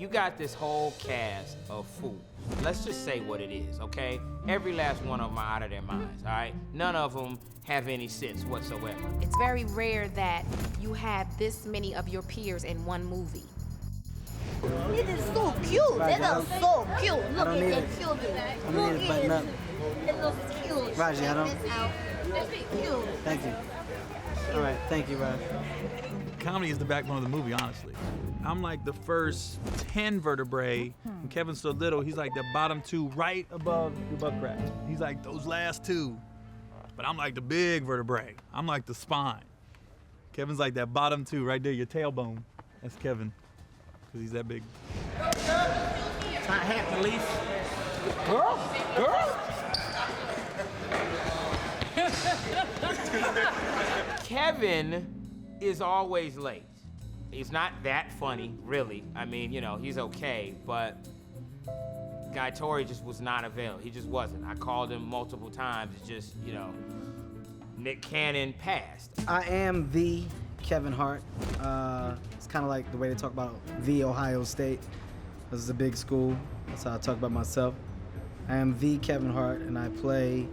You got this whole cast of fools. Let's just say what it is, okay? Every last one of them are out of their minds, all right? None of them have any sense whatsoever. It's very rare that you have this many of your peers in one movie. It is so cute. It is so cute. Look at the children. Look at it. It looks cute. Raji, I don't. It's cute. Thank you. All right, thank you, Raj. Comedy is the backbone of the movie, honestly. I'm like the first 10 vertebrae. When Kevin's so little, he's like the bottom 2 right above your butt crack. He's like those last 2. But I'm like the big vertebrae. I'm like the spine. Kevin's like that bottom 2 right there, your tailbone. That's Kevin, because he's that big. It's not happening, Leaf. Girl? Kevin is always late. He's not that funny, really. I mean, you know, he's okay, but Guy Torrey just was not available. He just wasn't. I called him multiple times. It's just, you know, Nick Cannon passed. I am the Kevin Hart. It's kind of like the way they talk about the Ohio State. This is a big school. That's how I talk about myself. I am the Kevin Hart, and I play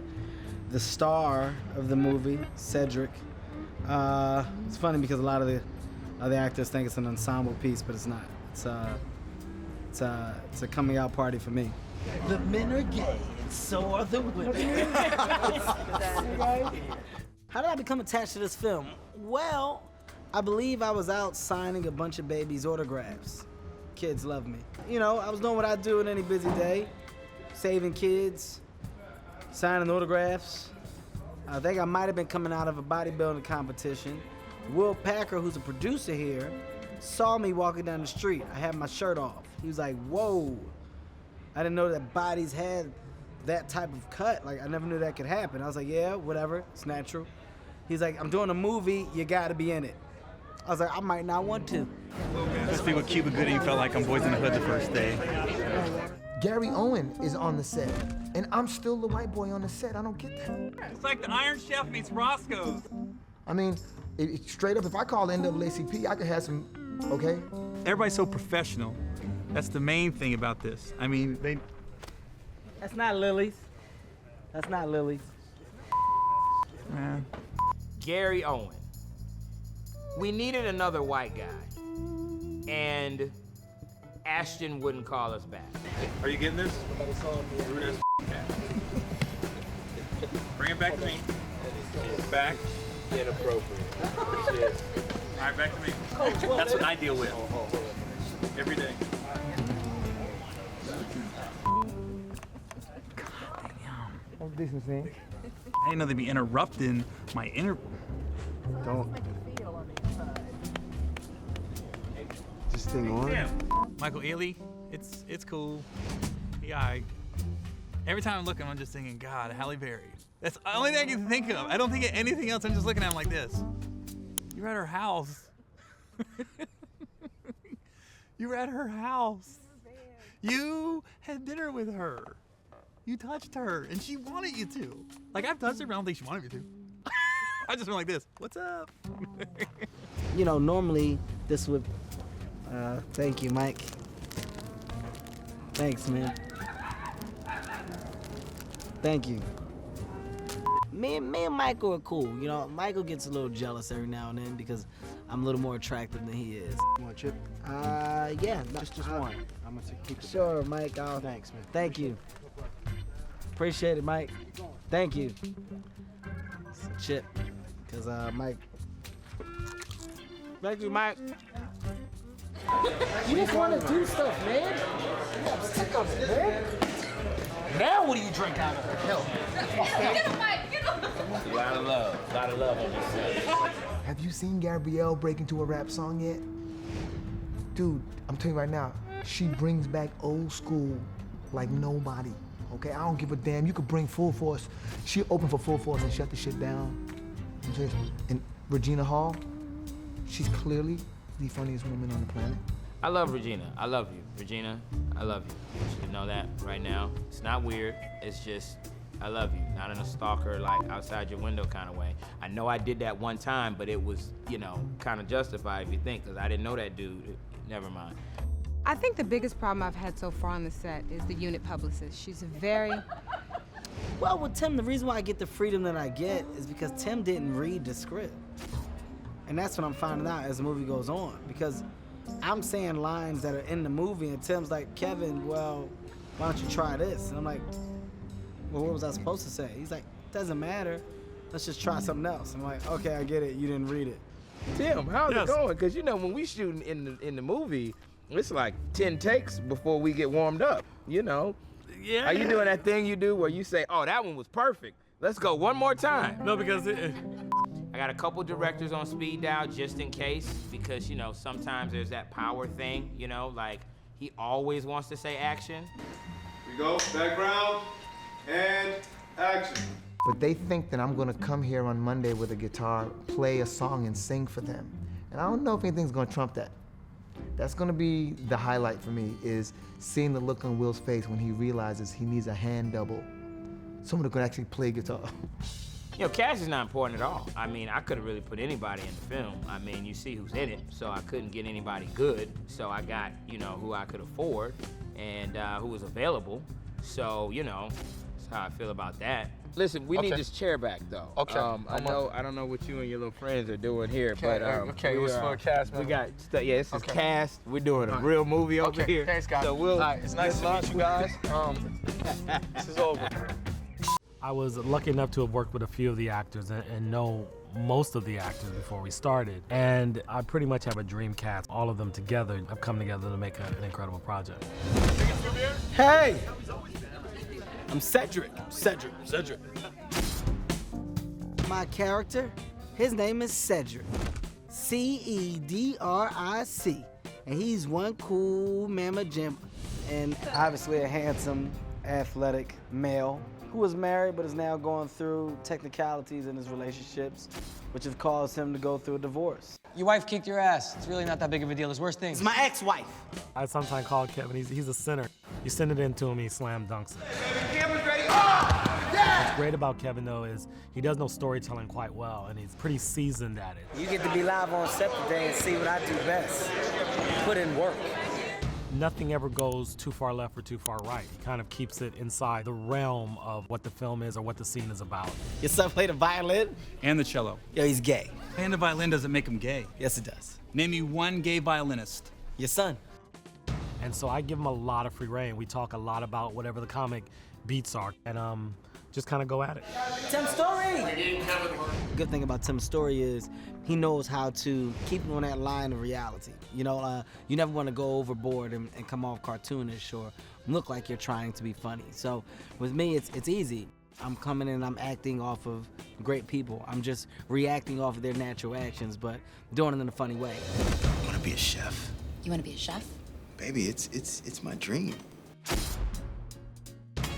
the star of the movie, Cedric. It's funny because a lot of the other actors think it's an ensemble piece, but it's not. It's a coming out party for me. The men are gay, and so are the women. How did I become attached to this film? Well, I believe I was out signing a bunch of babies' autographs. Kids love me. You know, I was doing what I do in any busy day, saving kids, signing autographs. I think I might have been coming out of a bodybuilding competition. Will Packer, who's a producer here, saw me walking down the street. I had my shirt off. He was like, whoa. I didn't know that bodies had that type of cut. Like, I never knew that could happen. I was like, yeah, whatever, it's natural. He's like, I'm doing a movie, you gotta be in it. I was like, I might not want to. I speak with Cuba Gooding, felt like I'm Boys in the Hood the first day. Gary Owen is on the set, and I'm still the white boy on the set. I don't get that. It's like the Iron Chef meets Roscoe's. I mean, straight up, if I call NAACP, I could have some, okay? Everybody's so professional. That's the main thing about this. I mean, That's not Lily's. That's not Lily's. Man. Gary Owen. We needed another white guy, and Ashton wouldn't call us back. Are you getting this? Rude as cat. Bring it back to me. Back. Inappropriate. All right, back to me. That's what I deal with every day. Oh, this is it. I didn't know they'd be interrupting my Don't. This thing on? Michael Ealy, it's cool. Yeah, every time I'm looking, I'm just thinking, God, Halle Berry. That's the only thing I can think of. I don't think of anything else. I'm just looking at him like this. You're at her house. You were at her house. You had dinner with her. You touched her, and she wanted you to. Like, I've touched her, but I don't think she wanted me to. I just went like this. What's up? You know, normally this would, thank you, Mike. Thanks, man. Thank you. Me and Michael are cool. You know, Michael gets a little jealous every now and then because I'm a little more attractive than he is. You want a chip? Yeah. Just one. I'm gonna keep it. Sure, Mike. Thanks, man. Thank you. Appreciate it, Mike. Thank you. It's a chip, because Mike. Thank you, Mike. You just want to do stuff, man. I'm sick of it, man. Now what do you drink out of? Hell. Get him, Mike, get him. A lot of love on this set. Have you seen Gabrielle break into a rap song yet? Dude, I'm telling you right now, she brings back old school like nobody. Okay, I don't give a damn. You could bring Full Force. She opened for Full Force and shut the shit down. And Regina Hall, she's clearly the funniest woman on the planet. I love Regina. I love you. Regina, I love you. You should know that right now. It's not weird. It's just, I love you. Not in a stalker, like outside your window kind of way. I know I did that one time, but it was, you know, kind of justified if you think, because I didn't know that dude. Never mind. I think the biggest problem I've had so far on the set is the unit publicist. She's very... Well, with Tim, the reason why I get the freedom that I get is because Tim didn't read the script. And that's what I'm finding out as the movie goes on. Because I'm saying lines that are in the movie, and Tim's like, Kevin, well, why don't you try this? And I'm like, well, what was I supposed to say? He's like, doesn't matter. Let's just try something else. I'm like, okay, I get it. You didn't read it. Tim, how's it going? Because, you know, when we shooting in the movie, it's like 10 takes before we get warmed up, you know? Yeah. Are you doing that thing you do where you say, oh, that one was perfect. Let's go one more time. No, because I got a couple directors on speed dial just in case, because, you know, sometimes there's that power thing, you know, like he always wants to say action. We go, background, and action. But they think that I'm gonna come here on Monday with a guitar, play a song, and sing for them. And I don't know if anything's gonna trump that. That's gonna be the highlight for me, is seeing the look on Will's face when he realizes he needs a hand double. Someone who can actually play guitar. You know, cash is not important at all. I mean, I could have really put anybody in the film. I mean, you see who's in it, so I couldn't get anybody good. So I got, you know, who I could afford and who was available. So, you know, that's how I feel about that. Listen, we need this chair back, though. Okay. I don't know what you and your little friends are doing here, Okay, but okay, it was for a cast member. We got this is Okay. cast. We're doing a real movie over here. Thanks, guys. So we'll. All right, it's nice to meet you guys. This is over. I was lucky enough to have worked with a few of the actors and know most of the actors before we started. And I pretty much have a dream cast. All of them together have come together to make an incredible project. Hey! I'm Cedric. Cedric. My character, his name is Cedric. Cedric. And he's one cool mamma jam. And obviously a handsome, athletic male who was married but is now going through technicalities in his relationships, which have caused him to go through a divorce. Your wife kicked your ass. It's really not that big of a deal. There's worse things. It's my ex-wife. I sometimes call Kevin, he's a sinner. You send it in to him, he slam dunks it. Camera's ready. What's great about Kevin, though, is he does know storytelling quite well, and he's pretty seasoned at it. You get to be live on set today and see what I do best. Put in work. Nothing ever goes too far left or too far right. He kind of keeps it inside the realm of what the film is or what the scene is about. Your son played the violin? And the cello. Yo, he's gay. Playing the violin doesn't make him gay. Yes, it does. Name me one gay violinist. Your son. And so I give him a lot of free reign. We talk a lot about whatever the comic beats are, and just kind of go at it. Tim's Story! The good thing about Tim's Story is he knows how to keep him on that line of reality. You know, you never want to go overboard and come off cartoonish or look like you're trying to be funny. So with me, it's easy. I'm coming in and I'm acting off of great people. I'm just reacting off of their natural actions, but doing it in a funny way. I want to be a chef. You want to be a chef? Baby, it's my dream.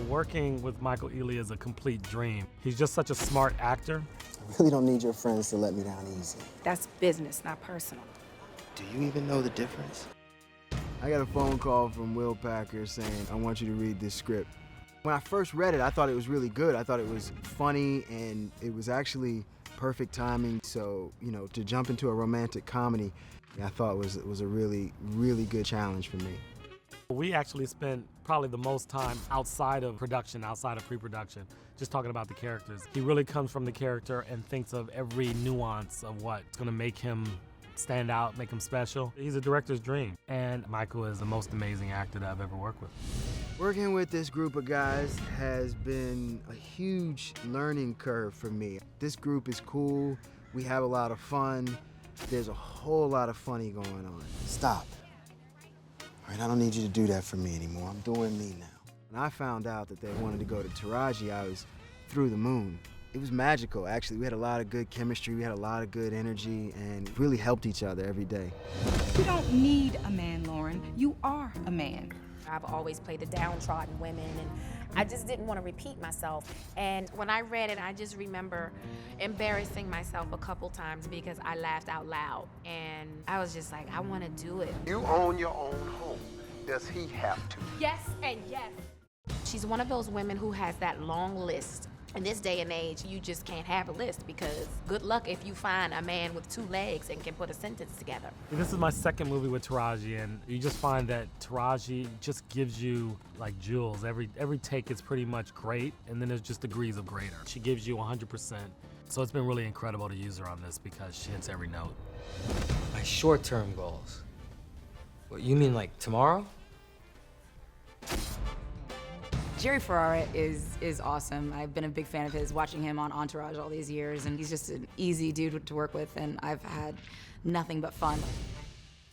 Working with Michael Ealy is a complete dream. He's just such a smart actor. I really don't need your friends to let me down easy. That's business, not personal. Do you even know the difference? I got a phone call from Will Packer saying, I want you to read this script. When I first read it, I thought it was really good. I thought it was funny, and it was actually perfect timing. So, you know, to jump into a romantic comedy, I thought was a really, really good challenge for me. We actually spent probably the most time outside of production, outside of pre-production, just talking about the characters. He really comes from the character and thinks of every nuance of what's gonna make him stand out, make him special. He's a director's dream, and Michael is the most amazing actor that I've ever worked with. Working with this group of guys has been a huge learning curve for me. This group is cool, we have a lot of fun, there's a whole lot of funny going on. Stop. All right, I don't need you to do that for me anymore. I'm doing me now. When I found out that they wanted to go to Taraji, I was through the moon. It was magical, actually. We had a lot of good chemistry, we had a lot of good energy, and really helped each other every day. You don't need a man, Lauren. You are a man. I've always played the downtrodden women, and I just didn't want to repeat myself. And when I read it, I just remember embarrassing myself a couple times because I laughed out loud. And I was just like, I want to do it. You own your own home. Does he have to? Yes and yes. She's one of those women who has that long list In this day and age, you just can't have a list because good luck if you find a man with 2 legs and can put a sentence together. This is my second movie with Taraji, and you just find that Taraji just gives you like jewels. Every take is pretty much great, and then there's just degrees of greater. She gives you 100%. So it's been really incredible to use her on this because she hits every note. My short-term goals. What, you mean like tomorrow? Jerry Ferrara is awesome. I've been a big fan of his, watching him on Entourage all these years, and he's just an easy dude to work with, and I've had nothing but fun.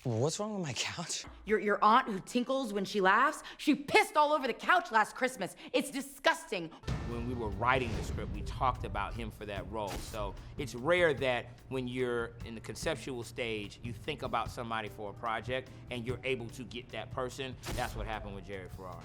What's wrong with my couch? Your aunt who tinkles when she laughs, she pissed all over the couch last Christmas. It's disgusting. When we were writing the script, we talked about him for that role. So it's rare that when you're in the conceptual stage, you think about somebody for a project and you're able to get that person. That's what happened with Jerry Ferrara.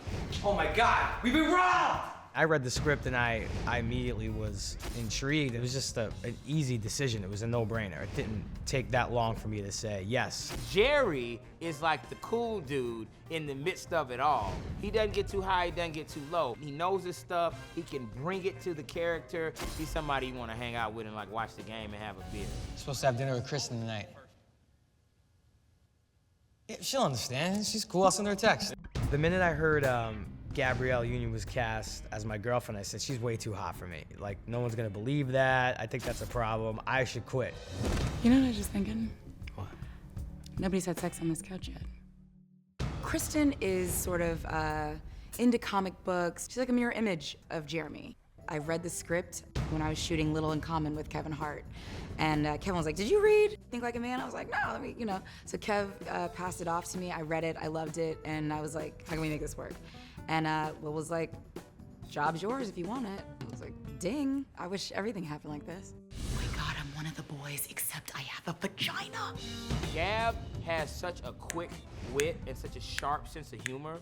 Oh my God, we've been robbed! I read the script and I immediately was intrigued. It was just an easy decision. It was a no-brainer. It didn't take that long for me to say yes. Jerry is like the cool dude in the midst of it all. He doesn't get too high, he doesn't get too low. He knows his stuff, he can bring it to the character. He's somebody you want to hang out with and like watch the game and have a beer. I'm supposed to have dinner with Kristen tonight. Yeah, she'll understand. She's cool. I'll send her a text. The minute I heard Gabrielle Union was cast as my girlfriend, I said, she's way too hot for me. Like, no one's gonna believe that. I think that's a problem. I should quit. You know what I was just thinking? What? Nobody's had sex on this couch yet. Kristen is sort of into comic books. She's like a mirror image of Jeremy. I read the script when I was shooting Little in Common with Kevin Hart. And Kevin was like, did you read Think Like a Man? I was like, no, let me, So Kev passed it off to me. I read it, I loved it, and I was like, how can we make this work? And Will was like, job's yours if you want it. I was like, ding, I wish everything happened like this. Oh my God, I'm one of the boys, except I have a vagina. Gab has such a quick wit and such a sharp sense of humor,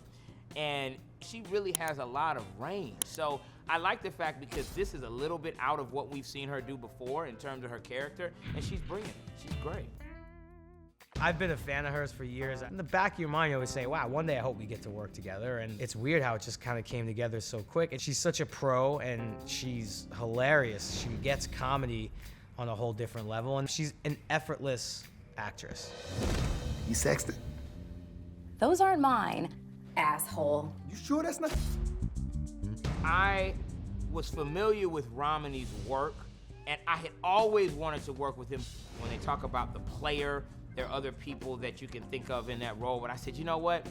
and she really has a lot of range. So I like the fact because this is a little bit out of what we've seen her do before in terms of her character, and she's bringing it. She's great. I've been a fan of hers for years. In the back of your mind, you always say, wow, one day I hope we get to work together. And it's weird how it just kind of came together so quick. And she's such a pro, and she's hilarious. She gets comedy on a whole different level, and she's an effortless actress. You sexted? Those aren't mine, asshole. You sure that's not? I was familiar with Ramani's work, and I had always wanted to work with him. When they talk about the player, there are other people that you can think of in that role, but I said, you know what?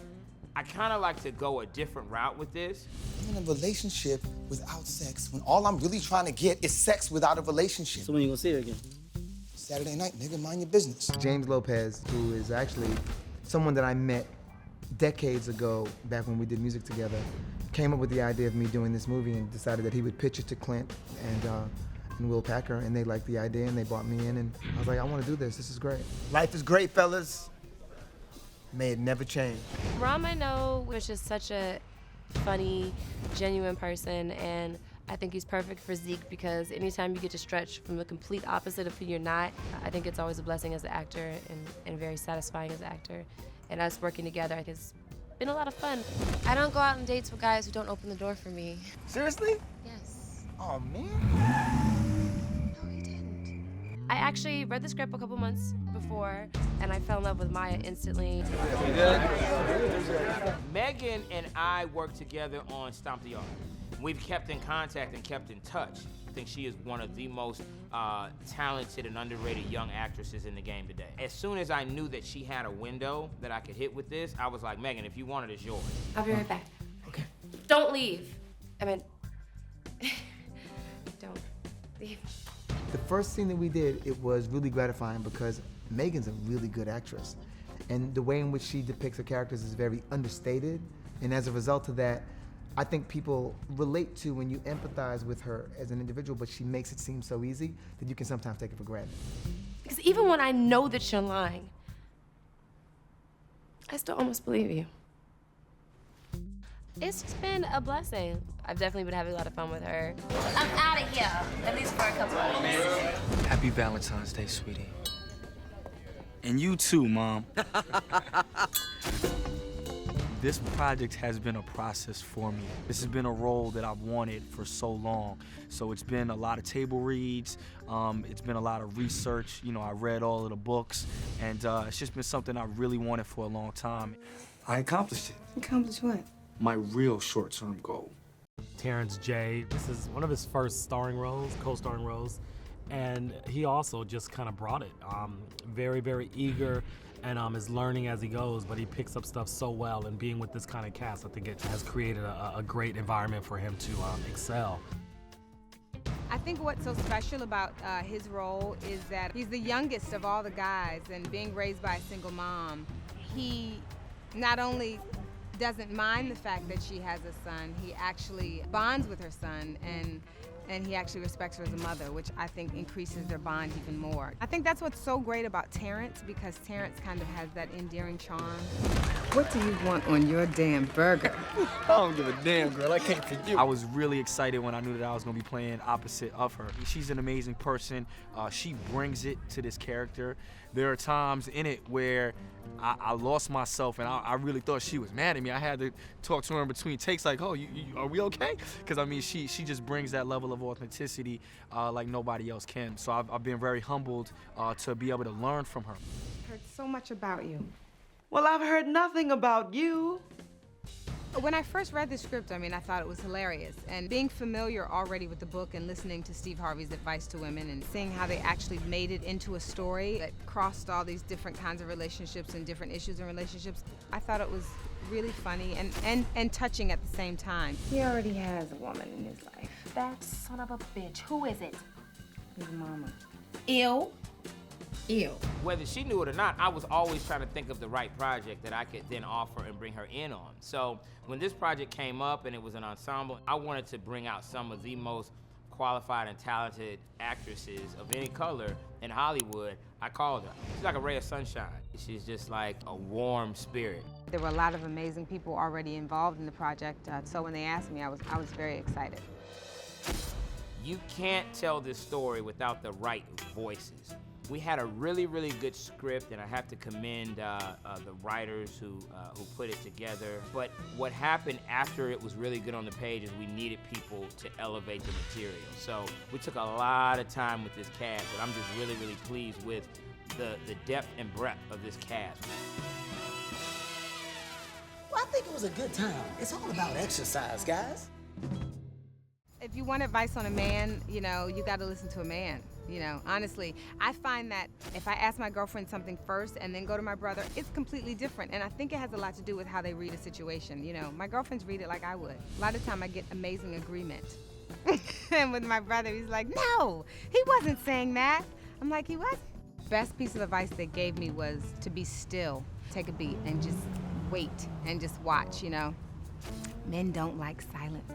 I kind of like to go a different route with this. I'm in a relationship without sex when all I'm really trying to get is sex without a relationship. So when you gonna see her again? Saturday night, nigga, mind your business. James Lopez, who is actually someone that I met decades ago, back when we did music together, came up with the idea of me doing this movie and decided that he would pitch it to Clint and Will Packer, and they liked the idea and they brought me in, and I was like, I want to do this. This is great. Life is great, fellas. May it never change. Ram, I know, was just such a funny, genuine person, and I think he's perfect for Zeke because anytime you get to stretch from the complete opposite of who you're not, I think it's always a blessing as an actor and very satisfying as an actor. And us working together, I think it's been a lot of fun. I don't go out on dates with guys who don't open the door for me. Seriously? Yes. Oh, man. No, he didn't. I actually read the script a couple months before, and I fell in love with Maya instantly. Meagan and I worked together on Stomp the Yard. We've kept in contact and kept in touch. I think she is one of the most talented and underrated young actresses in the game today. As soon as I knew that she had a window that I could hit with this, I was like, Meagan, if you want it, it's yours. I'll be right back. Okay. Don't leave. I mean, don't leave. The first scene that we did, it was really gratifying because Megan's a really good actress. And the way in which she depicts her characters is very understated. And as a result of that, I think people relate to when you empathize with her as an individual, but she makes it seem so easy that you can sometimes take it for granted. Because even when I know that you're lying, I still almost believe you. It's just been a blessing. I've definitely been having a lot of fun with her. I'm out of here, at least for a couple of months. Happy Valentine's Day, sweetie. And you too, Mom. This project has been a process for me. This has been a role that I've wanted for so long. So it's been a lot of table reads, it's been a lot of research. You know, I read all of the books, and it's just been something I really wanted for a long time. I accomplished it. Accomplished what? My real short-term goal. Terrence J, this is one of his first starring roles, co-starring roles, and he also just kind of brought it. Very, very eager, and is learning as he goes, but he picks up stuff so well, and being with this kind of cast, I think it has created a great environment for him to excel. I think what's so special about his role is that he's the youngest of all the guys, and being raised by a single mom, he not only doesn't mind the fact that she has a son, he actually bonds with her son, and he actually respects her as a mother, which I think increases their bond even more. I think that's what's so great about Terrence, because Terrence kind of has that endearing charm. What do you want on your damn burger? I don't give a damn, girl. I came for you. I was really excited when I knew that I was gonna be playing opposite of her. She's an amazing person. She brings it to this character. There are times in it where I lost myself, and I really thought she was mad at me. I had to talk to her in between takes, like, oh, are we okay? Because, I mean, she just brings that level of authenticity like nobody else can. So I've been very humbled to be able to learn from her. I've heard so much about you. Well, I've heard nothing about you. When I first read the script, I mean, I thought it was hilarious. And being familiar already with the book and listening to Steve Harvey's advice to women and seeing how they actually made it into a story that crossed all these different kinds of relationships and different issues in relationships, I thought it was really funny and touching at the same time. He already has a woman in his life. That son of a bitch. Who is it? His mama. Ew. Ew. Whether she knew it or not, I was always trying to think of the right project that I could then offer and bring her in on. So when this project came up and it was an ensemble, I wanted to bring out some of the most qualified and talented actresses of any color in Hollywood. I called her. She's like a ray of sunshine. She's just like a warm spirit. There were a lot of amazing people already involved in the project, so when they asked me, I was very excited. You can't tell this story without the right voices. We had a really, really good script, and I have to commend the writers who put it together. But what happened after it was really good on the page is we needed people to elevate the material. So we took a lot of time with this cast, and I'm just really, really pleased with the depth and breadth of this cast. Well, I think it was a good time. It's all about exercise, guys. If you want advice on a man, you know, you gotta listen to a man. You know, honestly, I find that if I ask my girlfriend something first and then go to my brother, it's completely different. And I think it has a lot to do with how they read a situation. You know, my girlfriends read it like I would. A lot of time I get amazing agreement. And with my brother, he's like, no, he wasn't saying that. I'm like, he wasn't. Best piece of advice they gave me was to be still, take a beat, and just wait and just watch, you know. Men don't like silence.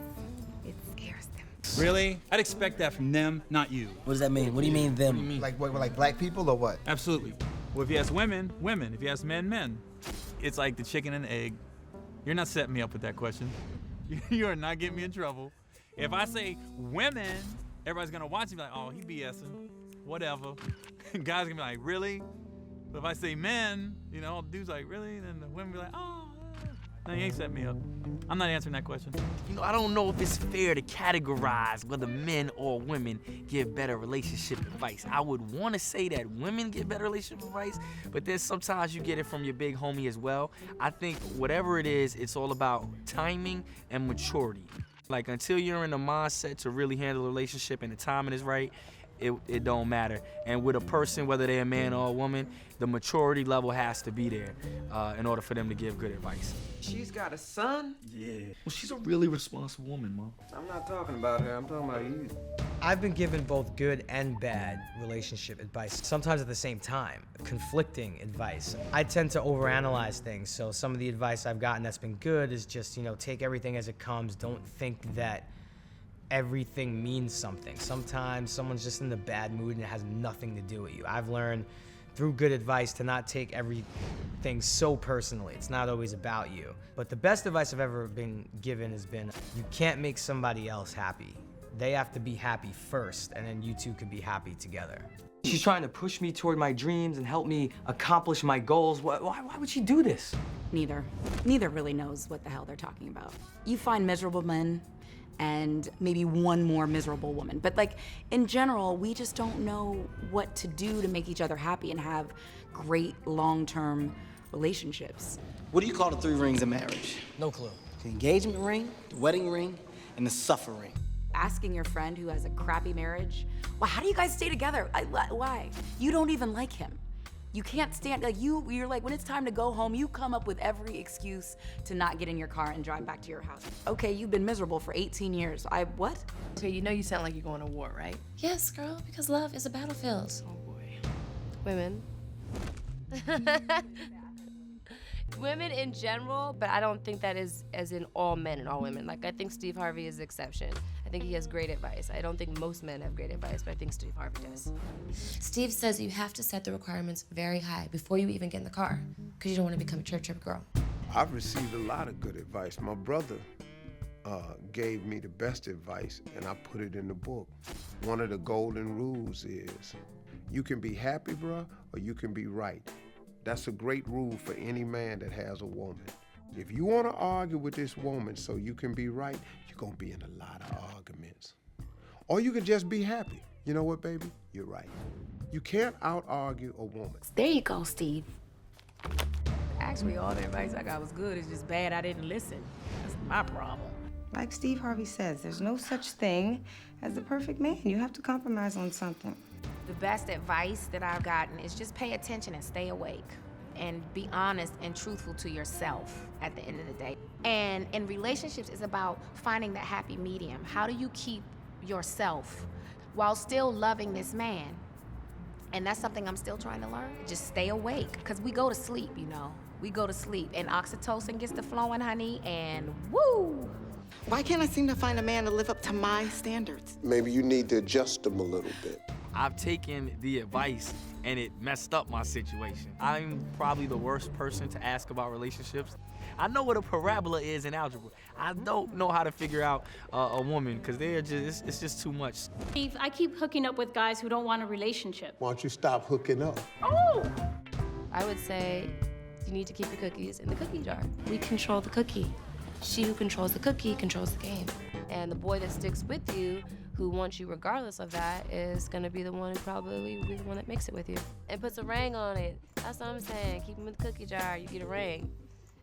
It scares them. Really? I'd expect that from them, not you. What does that mean? What do you mean them? Like what, like black people or what? Absolutely. Well, if you ask women, women. If you ask men, men. It's like the chicken and the egg. You're not setting me up with that question. You are not getting me in trouble. If I say women, everybody's gonna watch and be like, oh, he BSing, whatever. Guys gonna be like, really? But if I say men, you know, dudes like, really? Then the women be like, oh. No, you ain't set me up. I'm not answering that question. You know, I don't know if it's fair to categorize whether men or women give better relationship advice. I would want to say that women get better relationship advice, but then sometimes you get it from your big homie as well. I think whatever it is, it's all about timing and maturity. Like, until you're in the mindset to really handle a relationship and the timing is right, it don't matter. And with a person, whether they're a man or a woman, the maturity level has to be there in order for them to give good advice. She's got a son? Yeah. Well, she's a really responsible woman, Mom. I'm not talking about her, I'm talking about you. I've been given both good and bad relationship advice, sometimes at the same time, conflicting advice. I tend to overanalyze things, so some of the advice I've gotten that's been good is just, you know, take everything as it comes. Don't think that everything means something. Sometimes someone's just in a bad mood and it has nothing to do with you. I've learned through good advice to not take everything so personally. It's not always about you. But the best advice I've ever been given has been, you can't make somebody else happy. They have to be happy first, and then you two can be happy together. She's trying to push me toward my dreams and help me accomplish my goals. Why would she do this? Neither really knows what the hell they're talking about. You find miserable men and maybe one more miserable woman. But like, in general, we just don't know what to do to make each other happy and have great long-term relationships. What do you call the 3 rings of marriage? No clue. The engagement ring, the wedding ring, and the suffer ring. Asking your friend who has a crappy marriage, well, how do you guys stay together? Why? You don't even like him. You can't stand, like you're like, when it's time to go home, you come up with every excuse to not get in your car and drive back to your house. Okay, you've been miserable for 18 years. What? Okay, you know you sound like you're going to war, right? Yes, girl, because love is a battlefield. Oh boy. Women. Women in general, but I don't think that is as in all men and all women. Like, I think Steve Harvey is the exception. I think he has great advice. I don't think most men have great advice, but I think Steve Harvey does. Steve says you have to set the requirements very high before you even get in the car, because you don't want to become a church girl. I've received a lot of good advice. My brother gave me the best advice, and I put it in the book. One of the golden rules is, you can be happy, bruh, or you can be right. That's a great rule for any man that has a woman. If you want to argue with this woman so you can be right, you're going to be in a lot of arguments. Or you can just be happy. You know what, baby? You're right. You can't out-argue a woman. There you go, Steve. Actually, all the advice I got was good. It's just bad I didn't listen. That's my problem. Like Steve Harvey says, there's no such thing as the perfect man. You have to compromise on something. The best advice that I've gotten is just pay attention and stay awake and be honest and truthful to yourself at the end of the day. And in relationships, it's about finding that happy medium. How do you keep yourself while still loving this man? And that's something I'm still trying to learn. Just stay awake, because we go to sleep, you know. We go to sleep, and oxytocin gets to flowing, honey, and woo! Why can't I seem to find a man to live up to my standards? Maybe you need to adjust them a little bit. I've taken the advice and it messed up my situation. I'm probably the worst person to ask about relationships. I know what a parabola is in algebra. I don't know how to figure out a woman, because it's just too much. Steve, I keep hooking up with guys who don't want a relationship. Why don't you stop hooking up? Oh! I would say you need to keep your cookies in the cookie jar. We control the cookie. She who controls the cookie controls the game. And the boy that sticks with you, who wants you regardless of that, is gonna be the one who probably will be the one that makes it with you. And puts a ring on it. That's what I'm saying. Keep him in the cookie jar, you get a ring.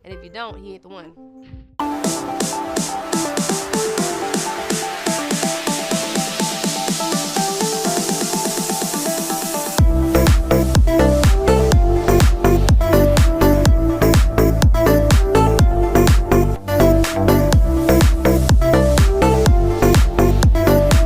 And if you don't, he ain't the one.